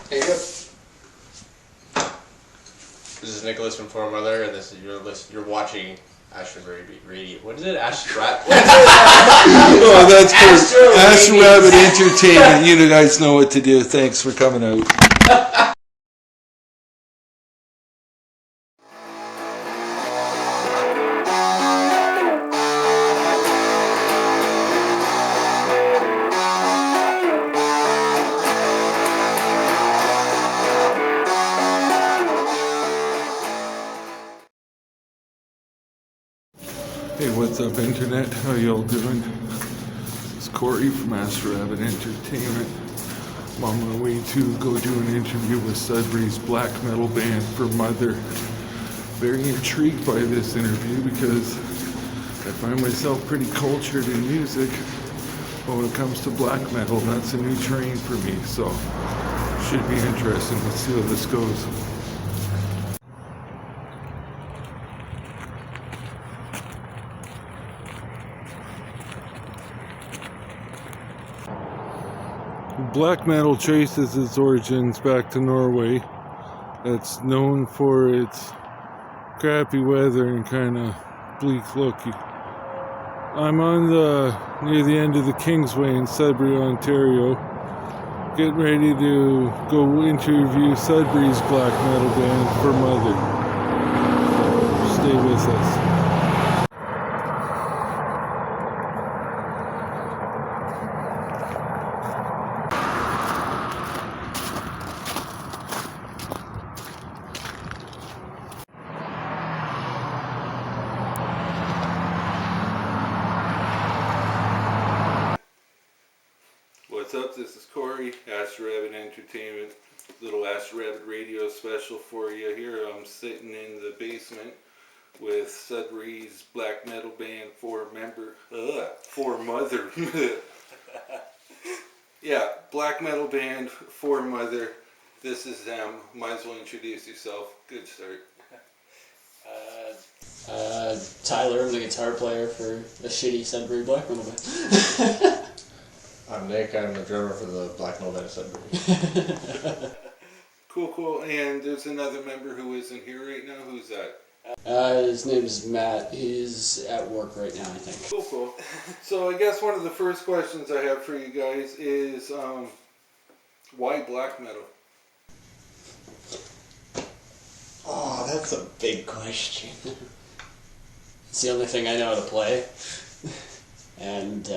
Hey, good. This is Nicholas from For Mother, and this is you're watching AstroRabbit Radio. What is it? AstroRabbit. Oh, that's for AstroRabbit Entertainment. You guys know what to do. Thanks for coming out. Hey, what's up, Internet? How y'all doing? This is Corey from AstroRabbit Entertainment. I'm on my way to go do an interview with Sudbury's black metal band For Mother. Very intrigued by this interview because I find myself pretty cultured in music, but when it comes to black metal, that's a new terrain for me, so should be interesting. Let's see how this goes. Black metal traces its origins back to Norway. It's known for its crappy weather and kind of bleak look. I'm near the end of the Kingsway in Sudbury, Ontario. Getting ready to go interview Sudbury's black metal band For Mother. Stay with us. What's up? This is Corey, AstroRabbit Entertainment, little AstroRabbit radio special for you. Here I'm sitting in the basement with Sudbury's black metal band For Mother. Yeah, black metal band For Mother. This is them. Might as well introduce yourself. Good start. Tyler, I'm the guitar player for the shitty Sudbury black metal band. I'm Nick. I'm the drummer for the black metal band of Sudbury. Cool. And there's another member who isn't here right now. Who's that? His name is Matt. He's at work right now, I think. Cool. So I guess one of the first questions I have for you guys is, why black metal? Oh, that's a big question. It's the only thing I know how to play. And,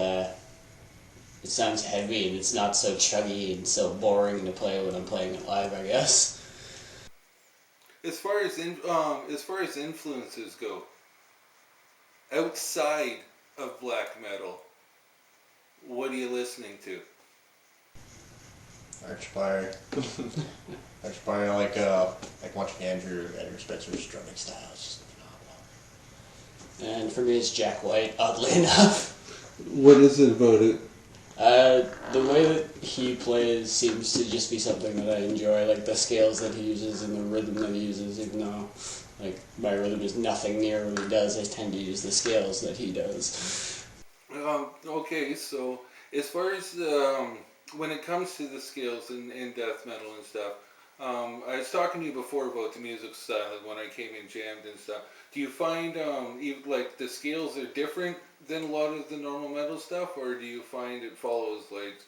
it sounds heavy and it's not so chuggy and so boring to play when I'm playing it live, I guess. As far as influences go, outside of black metal, what are you listening to? Archfire. Archfire, like watching Andrew Spencer's drumming style. It's just phenomenal. And for me, it's Jack White, oddly enough. What is it about it? The way that he plays seems to just be something that I enjoy, like the scales that he uses and the rhythm that he uses, even though, like, my rhythm is nothing near what he does, I tend to use the scales that he does. Okay, so as far as, when it comes to the scales in death metal and stuff, I was talking to you before about the music style when I came in jammed and stuff. Do you find, like, the scales are different than a lot of the normal metal stuff, or do you find it follows, like...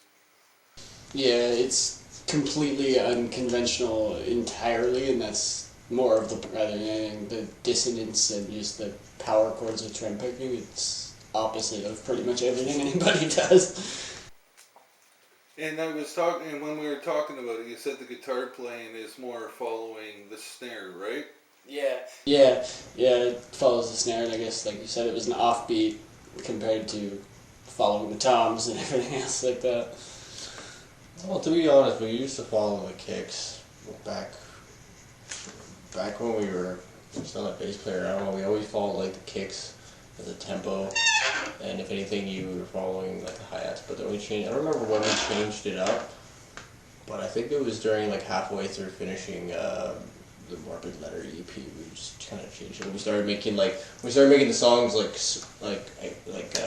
Yeah, it's completely unconventional entirely, and that's more of the, rather than anything, the dissonance and just the power chords of trem picking. It's opposite of pretty much everything anybody does. And when we were talking about it, you said the guitar playing is more following the snare, right? Yeah, it follows the snare, and I guess, like you said, it was an offbeat compared to following the toms and everything else like that. Well, to be honest, we used to follow the kicks back when we were still a bass player. I don't know, we always followed like the kicks as a tempo, and if anything, you were following like the hi-hats. But then we changed. I don't remember when we changed it up, but I think it was during like halfway through finishing the Morbid Letter EP. We just kind of changed it. We started making the songs like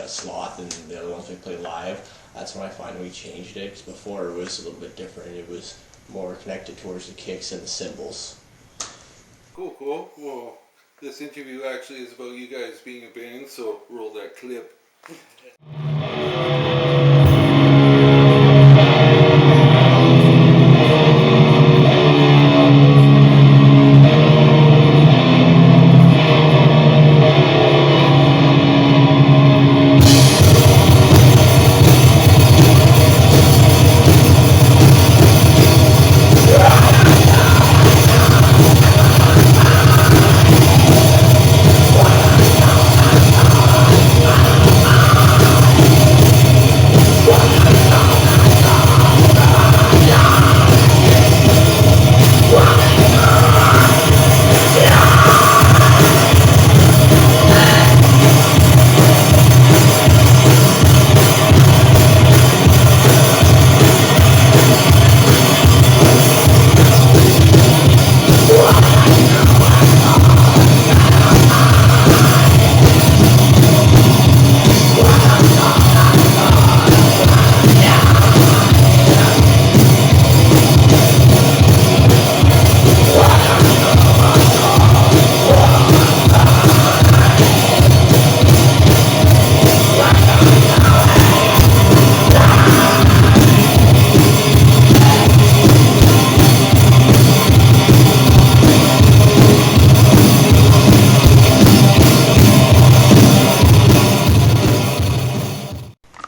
Sloth and the other ones we played live. That's when I finally changed it. Because before it was a little bit different. It was more connected towards the kicks and the cymbals. Cool. Well, this interview actually is about you guys being a band, so roll that clip.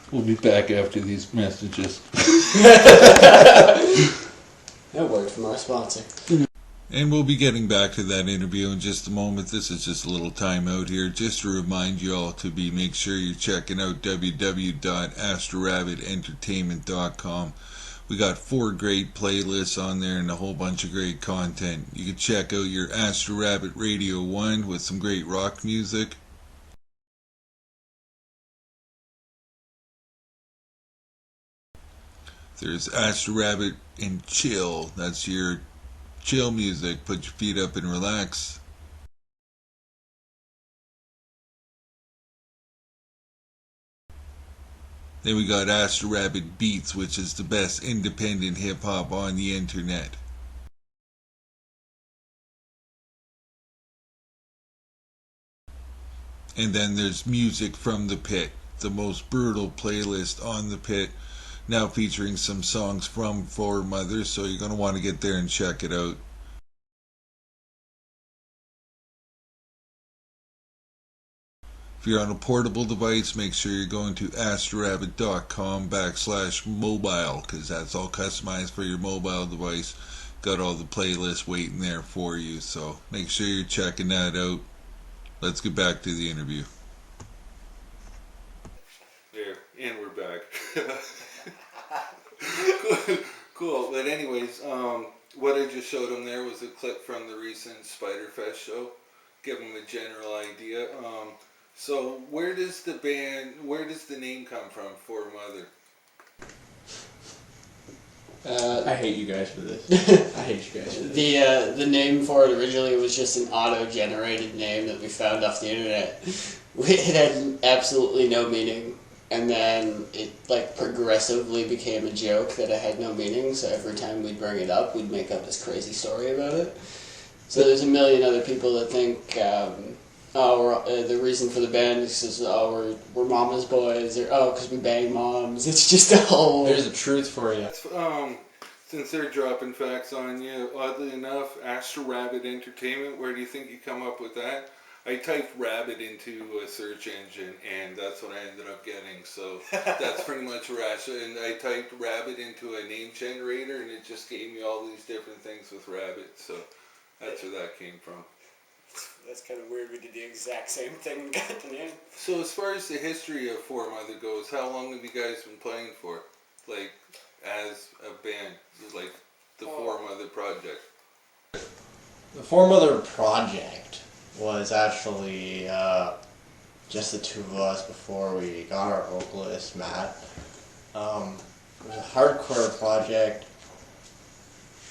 We'll be back after these messages. That worked from our sponsor. And we'll be getting back to that interview in just a moment. This is just a little time out here, just to remind you all to make sure you're checking out www.AstroRabbitEntertainment.com. We got 4 great playlists on there and a whole bunch of great content. You can check out your AstroRabbit Radio One with some great rock music. There's AstroRabbit and Chill. That's your chill music. Put your feet up and relax. Then we got AstroRabbit Beats, which is the best independent hip-hop on the internet. And then there's Music from the Pit, the most brutal playlist on the Pit, now featuring some songs from Four Mothers, so you're going to want to get there and check it out. If you're on a portable device, make sure you're going to AstroRabbit.com/mobile, because that's all customized for your mobile device. Got all the playlists waiting there for you, so make sure you're checking that out. Let's get back to the interview. There, and we're back. Cool. But anyways, what I just showed them there was a clip from the recent Spiderfest show. Give them a general idea. So where does the name come from, For Mother? I hate you guys for this. I hate you guys for The name for it originally was just an auto-generated name that we found off the internet. It had absolutely no meaning. And then it progressively became a joke that it had no meaning, so every time we'd bring it up, we'd make up this crazy story about it. So there's a million other people that think, the reason for the band is because, we're mama's boys, or, because we bang moms. It's just a whole... There's a truth for you. Since they're dropping facts on you, oddly enough, AstroRabbit Entertainment, where do you think you come up with that? I typed rabbit into a search engine, and that's what I ended up getting. So that's pretty much where and I typed rabbit into a name generator, and it just gave me all these different things with rabbit. So that's where that came from. That's kind of weird. We did the exact same thing and got the name. So as far as the history of Four Mother goes, how long have you guys been playing for? As a band, the Four Mother project? The Four Mother project was actually just the two of us before we got our vocalist, Matt. It was a hardcore project.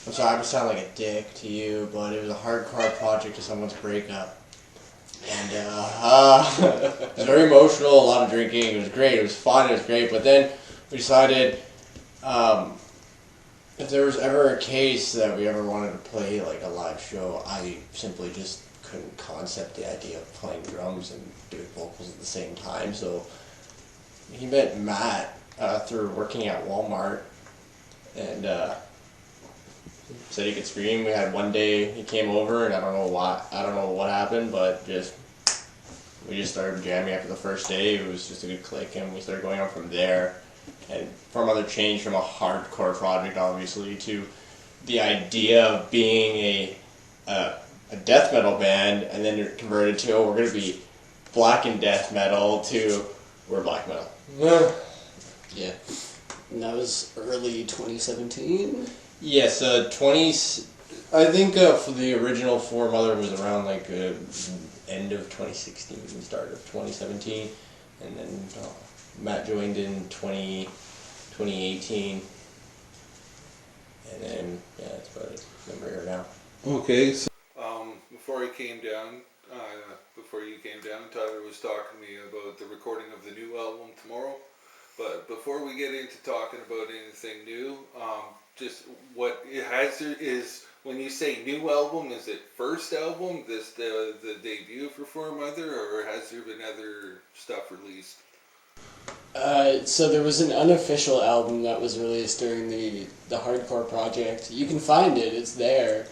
I'm sorry, I'm sounding like a dick to you, but it was a hardcore project to someone's breakup. And it was very emotional, a lot of drinking. It was great, it was fun, it was great. But then we decided If there was ever a case that we ever wanted to play like a live show, I simply just couldn't concept the idea of playing drums and doing vocals at the same time. So he met Matt through working at Walmart, and said he could scream. We had one day he came over, and I don't know what happened, but we just started jamming after the first day. It was just a good click, and we started going on from there. And from other change from a hardcore project, obviously, to the idea of being a death metal band, and then you're converted to, we're going to be black and death metal, to we're black metal. Yeah. And that was early 2017? Yes, I think for the original Four Mother was around like end of 2016, start of 2017, and then Matt joined in 2018, and then yeah, that's about it. Then we're here now. Okay, so before you came down, Tyler was talking to me about the recording of the new album tomorrow. But before we get into talking about anything new, just what is when you say new album, is it first album, the debut for Four Mother, or has there been other stuff released? So there was an unofficial album that was released during the hardcore project. You can find it, it's there.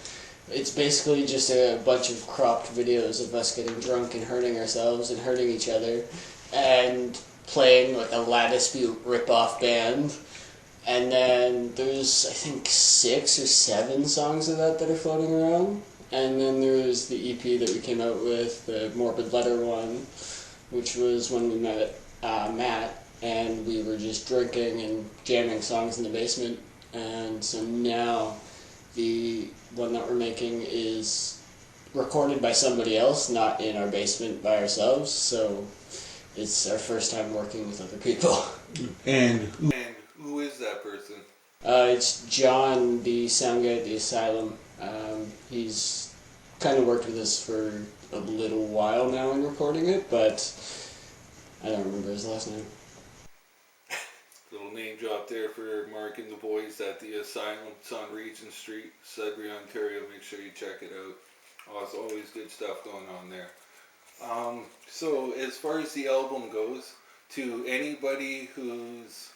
It's basically just a bunch of cropped videos of us getting drunk and hurting ourselves and hurting each other, and playing like a La Dispute rip-off band. And then there's, I think, 6 or 7 songs of that are floating around. And then there's the EP that we came out with, the Morbid Letter one, which was when we met Matt, and we were just drinking and jamming songs in the basement. And so now the one that we're making is recorded by somebody else, not in our basement by ourselves. So it's our first time working with other people. And who is that person? It's John, the sound guy at the Asylum. He's kind of worked with us for a little while now in recording it, but I don't remember his last name. Little name drop there for Mark and the boys at the Asylum. It's on Regent Street, Sudbury, Ontario. Make sure you check it out. Oh, it's always good stuff going on there. So as far as the album goes, to anybody who's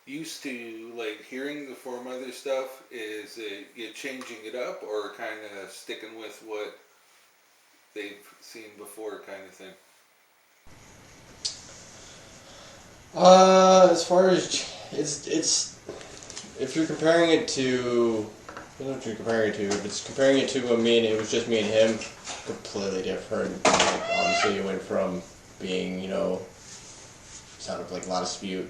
used to like hearing the Four Mother stuff, is it you changing it up or kind of sticking with what they've seen before, kind of thing? As far as it's if you're comparing it to, I don't know what you're comparing it to. If it's comparing it to it was just me and him, completely different. Like, obviously, it went from being, sound of like La Dispute,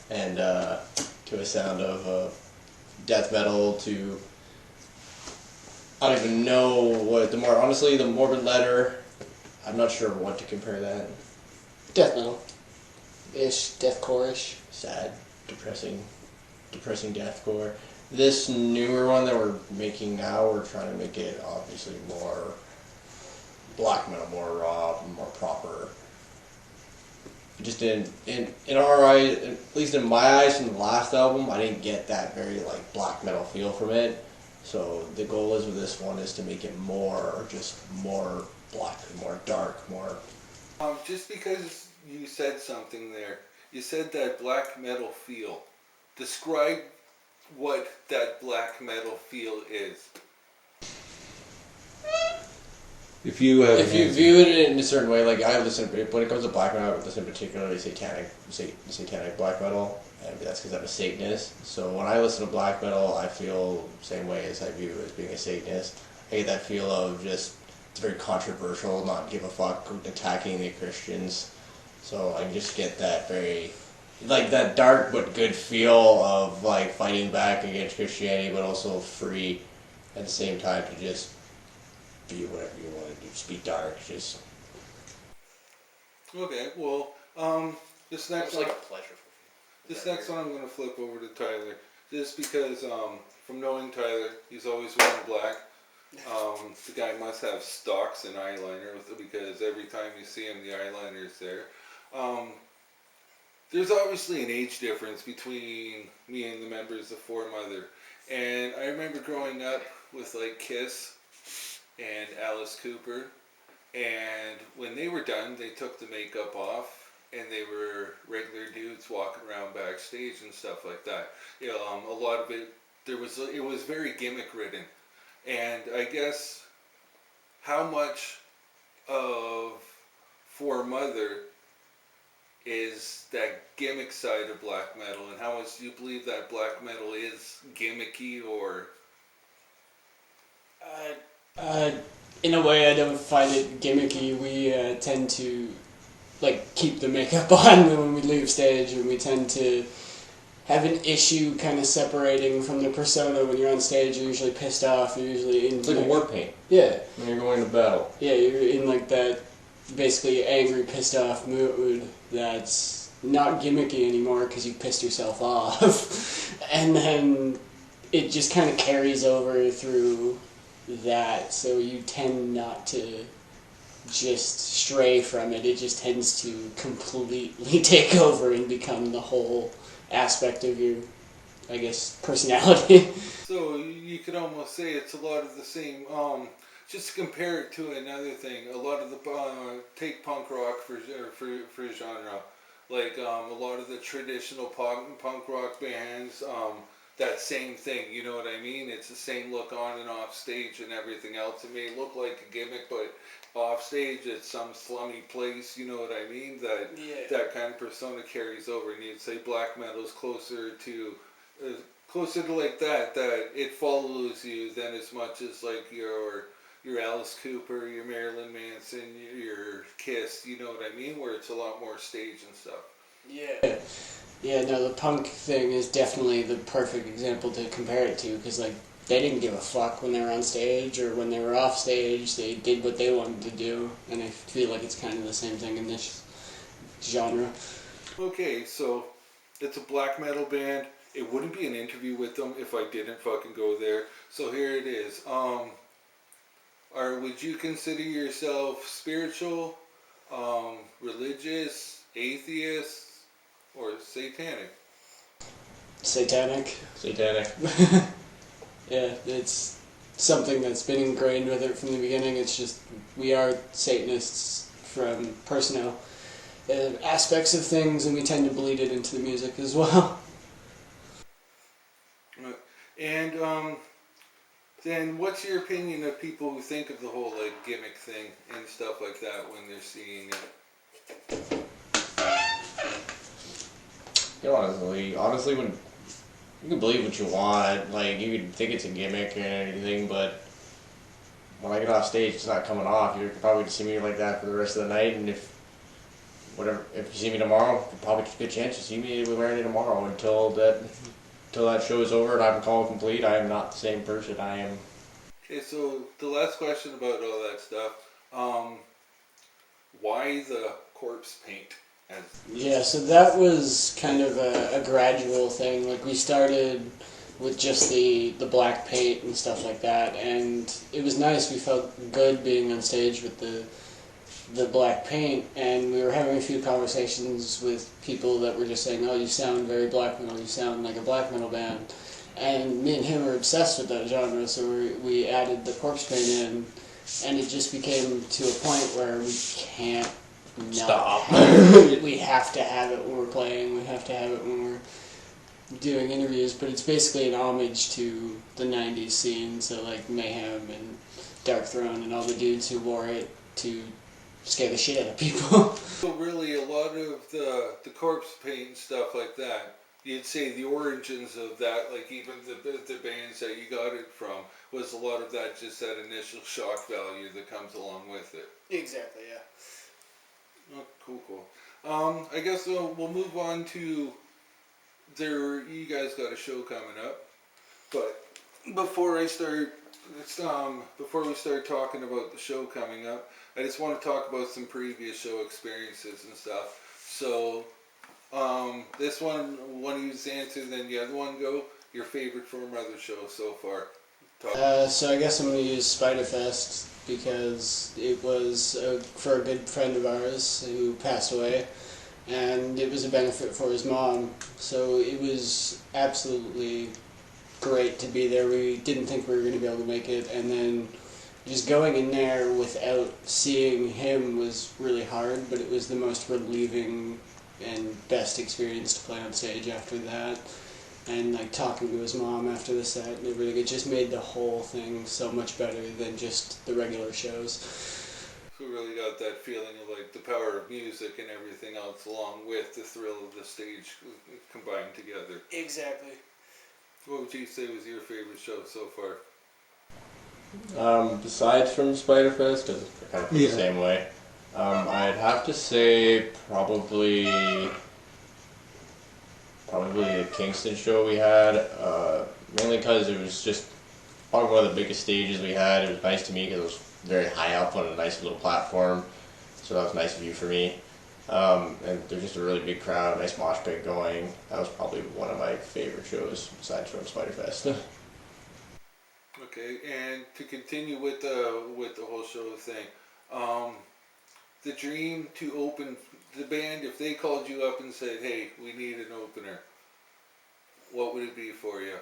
and to a sound of death metal, to I don't even know what the Morbid Letter. I'm not sure what to compare that. Death metal-ish, deathcore-ish. Sad, depressing deathcore. This newer one that we're making now, we're trying to make it obviously more black metal, more raw, more proper. Just in our eyes, at least in my eyes, from the last album, I didn't get that very like black metal feel from it. So the goal is with this one is to make it more black, more dark, more. Just because you said something there, you said that black metal feel. Describe what that black metal feel is. If you view it in a certain way, like I listen, when it comes to black metal, I listen particularly satanic black metal, and that's because I'm a Satanist. So when I listen to black metal, I feel the same way as I view as being a Satanist. I get that feel of just, it's very controversial, not give a fuck, attacking the Christians. So I just get that very, like that dark but good feel of like fighting back against Christianity, but also free at the same time to just be whatever you want to do. Just be dark. Just. Okay. Well, this next like a pleasure. This next one I'm going to flip over to Tyler, just because from knowing Tyler, he's always wearing black. The guy must have stocks and eyeliner because every time you see him, the eyeliner's there. There's obviously an age difference between me and the members of Four Mother. And I remember growing up with like Kiss and Alice Cooper, and when they were done, they took the makeup off, and they were regular dudes walking around backstage and stuff like that. A lot of it, it was very gimmick ridden, and I guess how much of For Mother is that gimmick side of black metal, and how much do you believe that black metal is gimmicky, or? In a way, I don't find it gimmicky. We tend to keep the makeup on when we leave stage, and we tend to have an issue kind of separating from the persona. When you're on stage, you're usually pissed off. You're usually in it's like a war paint. Yeah. When you're going to battle. Yeah, you're in that basically angry, pissed off mood that's not gimmicky anymore because you pissed yourself off. And then it just kind of carries over through that, so you tend not to just stray from it. It just tends to completely take over and become the whole aspect of your, I guess, personality. So you could almost say it's a lot of the same. Just to compare it to another thing, a lot of the take punk rock for genre, like a lot of the traditional punk rock bands. That same thing, you know what I mean? It's the same look on and off stage and everything else. It may look like a gimmick, but off stage it's some slummy place, you know what I mean? That kind of persona carries over, and you'd say black metal's closer to like that it follows you than as much as like your Alice Cooper, your Marilyn Manson, your Kiss, you know what I mean? Where it's a lot more stage and stuff. Yeah. Yeah, no, the punk thing is definitely the perfect example to compare it to, because they didn't give a fuck when they were on stage or when they were off stage. They did what they wanted to do, and I feel like it's kind of the same thing in this genre. Okay, so it's a black metal band. It wouldn't be an interview with them if I didn't fucking go there. So here it is. Would you consider yourself spiritual, religious, atheist, or satanic? Satanic. Yeah, it's something that's been ingrained with it from the beginning. It's just, we are Satanists from personal aspects of things, and we tend to bleed it into the music as well. And then what's your opinion of people who think of the whole gimmick thing and stuff like that when they're seeing it? Honestly, when you can believe what you want, you can think it's a gimmick and anything, but when I get off stage, it's not coming off. You're probably gonna see me like that for the rest of the night, and if you see me tomorrow, probably a good chance you see me wearing it tomorrow until that show is over and I'm called complete. I am not the same person I am. Okay, so the last question about all that stuff, why the corpse paint? Yeah, so that was kind of a gradual thing. We started with just the black paint and stuff like that, and it was nice. We felt good being on stage with the black paint, and we were having a few conversations with people that were just saying, "Oh, you sound very black metal. You sound like a black metal band." And me and him were obsessed with that genre, so we added the corpse paint in, and it just became to a point where we can't stop. We have to have it when we're playing. We have to have it when we're doing interviews. But it's basically an homage to the '90s scene, so Mayhem and Dark Throne and all the dudes who wore it to scare the shit out of people. So really, a lot of the corpse paint and stuff like that, you'd say the origins of that, even the bands that you got it from, was a lot of that just that initial shock value that comes along with it. Exactly, yeah. Oh, cool. I guess we'll move on to you guys got a show coming up, but before we start talking about the show coming up, I just want to talk about some previous show experiences and stuff. So, this one of you's answer, then the other one go. Your favorite For Mother show so far? So I guess I'm going to use Spiderfest because it was for a good friend of ours who passed away, and it was a benefit for his mom. So it was absolutely great to be there. We didn't think we were going to be able to make it, and then just going in there without seeing him was really hard, but it was the most relieving and best experience to play on stage after that. And like talking to his mom after the set and everything, it just made the whole thing so much better than just the regular shows. So really got that feeling of like the power of music and everything else along with the thrill of the stage combined together. Exactly. What would you say was your favorite show so far? Besides from Spiderfest, because it's kind of the same way, I'd have to say probably the Kingston show we had, mainly because it was just probably one of the biggest stages we had. It was nice to me because it was very high up on a nice little platform, so that was a nice view for me. And there's just a really big crowd, nice mosh pit going. That was probably one of my favorite shows besides from Spiderfest. Okay, and to continue with the whole show thing, the dream to open the band, if they called you up and said, hey, we need an opener, what would it be for you?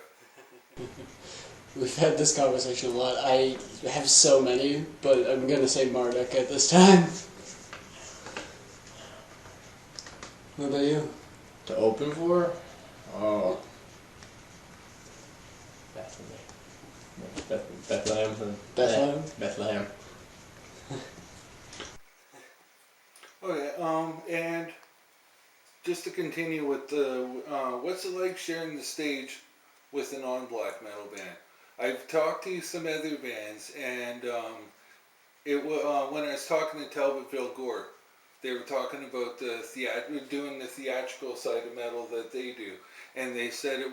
We've had this conversation a lot. I have so many, but I'm going to say Marduk at this time. What about you? To open for? Oh. Bethlehem. Bethlehem? Bethlehem. Okay, and just to continue with the, what's it like sharing the stage with a non-black metal band? I've talked to some other bands, and when I was talking to Talbotville Gore, they were talking about doing the theatrical side of metal that they do, and they said it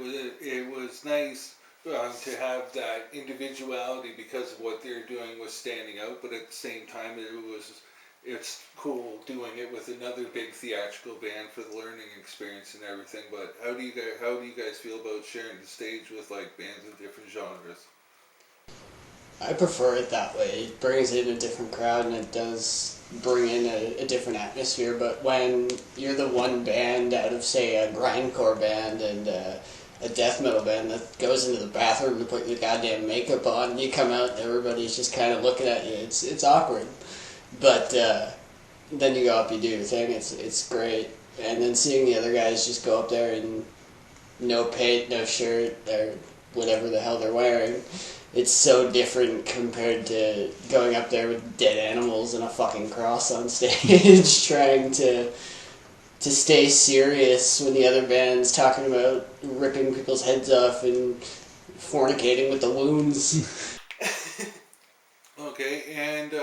was nice to have that individuality because of what they're doing was standing out, but at the same time it's cool doing it with another big theatrical band for the learning experience and everything. But how do you guys feel about sharing the stage with like bands of different genres? I prefer it that way. It brings in a different crowd and it does bring in a different atmosphere. But when you're the one band out of, say, a grindcore band and a death metal band that goes into the bathroom to put your goddamn makeup on, and you come out and everybody's just kind of looking at you, it's awkward. But then you go up, you do your thing, it's great. And then seeing the other guys just go up there in no paint, no shirt, or whatever the hell they're wearing, it's so different compared to going up there with dead animals and a fucking cross on stage trying to stay serious when the other band's talking about ripping people's heads off and fornicating with the loons. Okay, and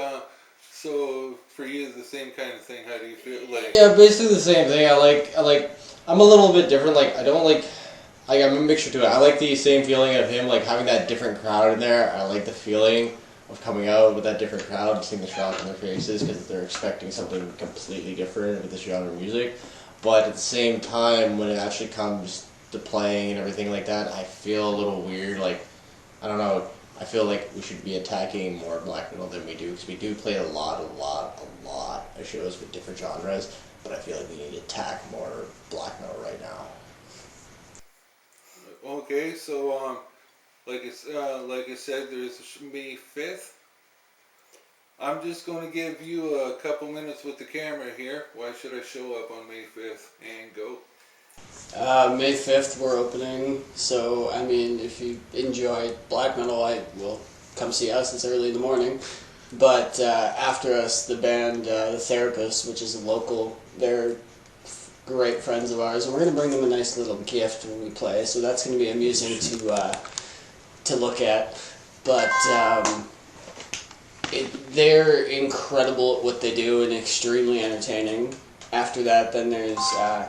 so for you, the same kind of thing. How do you feel? Like, yeah, basically the same thing. I'm a little bit different. Like, I don't like I'm a mixture to it. I like the same feeling of him, like having that different crowd in there. I like the feeling of coming out with that different crowd, seeing the shock on their faces because they're expecting something completely different with this genre of music. But at the same time, when it actually comes to playing and everything like that, I feel a little weird. Like, I don't know. I feel like we should be attacking more black metal than we do, because we do play a lot of shows with different genres. But I feel like we need to attack more black metal right now. okay, so like I said, there's May 5th. I'm just going to give you a couple minutes with the camera here. Why should I show up on May 5th? And go. May 5th we're opening, so I mean, if you enjoy black metal, well, come see us. It's early in the morning. But after us, the band, The Therapists, which is a local, they're great friends of ours, and we're going to bring them a nice little gift when we play, so that's going to be amusing to look at. But they're incredible at what they do and extremely entertaining. After that, then there's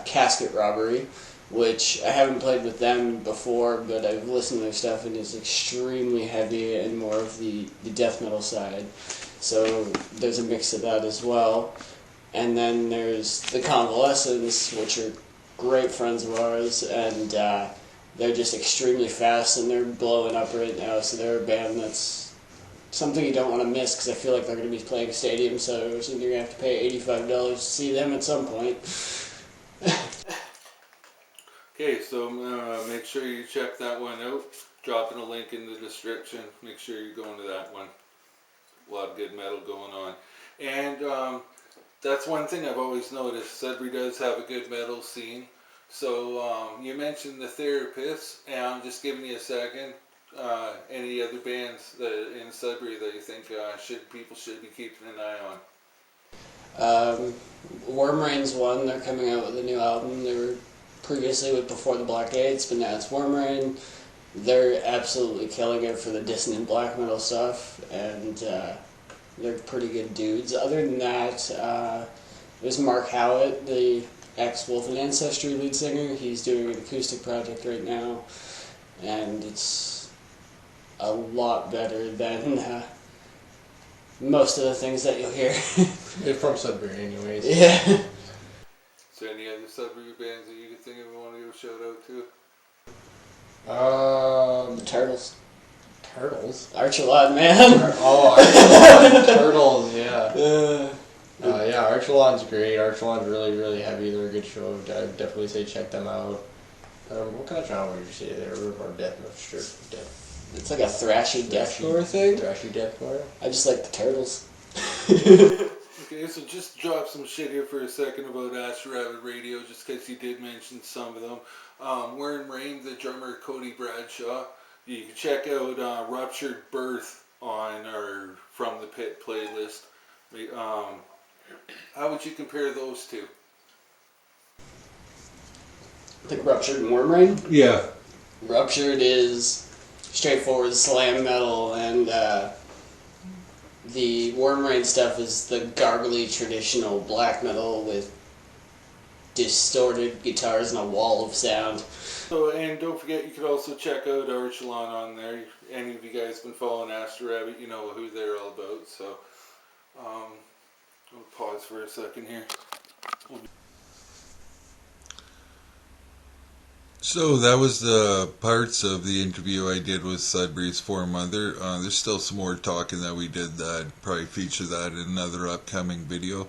Casket Robbery, which I haven't played with them before, but I've listened to their stuff and it's extremely heavy and more of the death metal side. So there's a mix of that as well. And then there's the Convalescents, which are great friends of ours, and they're just extremely fast and they're blowing up right now. So they're a band that's something you don't want to miss, because I feel like they're going to be playing stadium shows and you're going to have to pay $85 to see them at some point. Okay, so make sure you check that one out. dropping a link in the description. Make sure you're going to that one. A lot of good metal going on. And that's one thing I've always noticed. Sudbury does have a good metal scene. So you mentioned the Therapists, and I'm just giving you a second. Any other bands in Sudbury that you think people should be keeping an eye on? Worm Rain's one. They're coming out with a new album. They were previously with Before the Black Aids, but now it's Worm Rain. They're absolutely killing it for the dissonant black metal stuff, and they're pretty good dudes. Other than that, there's Mark Howitt, the ex-Wolf and Ancestry lead singer. He's doing an acoustic project right now, and it's a lot better than most of the things that you'll hear. They're from Sudbury anyways. Yeah. Is there any other Sudbury bands that you could think of and want to give a shout out to? The Turtles. Turtles? Archulon, man. Archulon. Turtles, yeah. Yeah, Archulon's great. Archulon's really, really heavy. They're a good show. I'd definitely say check them out. What kind of genre would you say they're? Or death? No, sure. Death. It's like a thrashy deathcore thing. Thrashy deathcore? I just like the Turtles. Okay, so just drop some shit here for a second about AstroRabbit Radio, just because you did mention some of them. Worm Rain, the drummer Cody Bradshaw. You can check out Ruptured Birth on our From the Pit playlist. How would you compare those two? Like Ruptured and Worm Rain? Yeah. Ruptured is straightforward slam metal, and the Worm Rain stuff is the garbly traditional black metal with distorted guitars and a wall of sound. So, and don't forget, you could also check out Archulon on there. Any of you guys been following AstroRabbit, you know who they're all about. So, I'll pause for a second here. So that was the parts of the interview I did with Sudbury's foremother. There's still some more talking that we did that probably feature that in another upcoming video.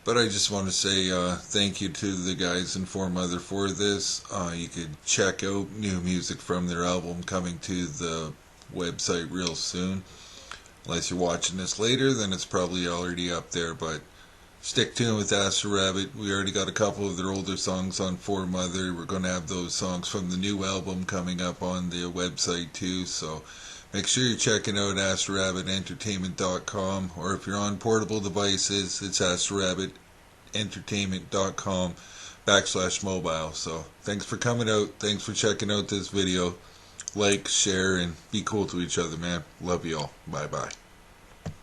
But I just want to say thank you to the guys in foremother for this. You could check out new music from their album coming to the website real soon. Unless you're watching this later, then it's probably already up there. But stick tuned with AstroRabbit. We already got a couple of their older songs on foremother. We're going to have those songs from the new album coming up on the website too. So make sure you're checking out AstroRabbitEntertainment.com, or if you're on portable devices, it's AstroRabbitEntertainment.com/mobile. So thanks for coming out. Thanks for checking out this video. Like, share, and be cool to each other, man. Love you all. Bye-bye.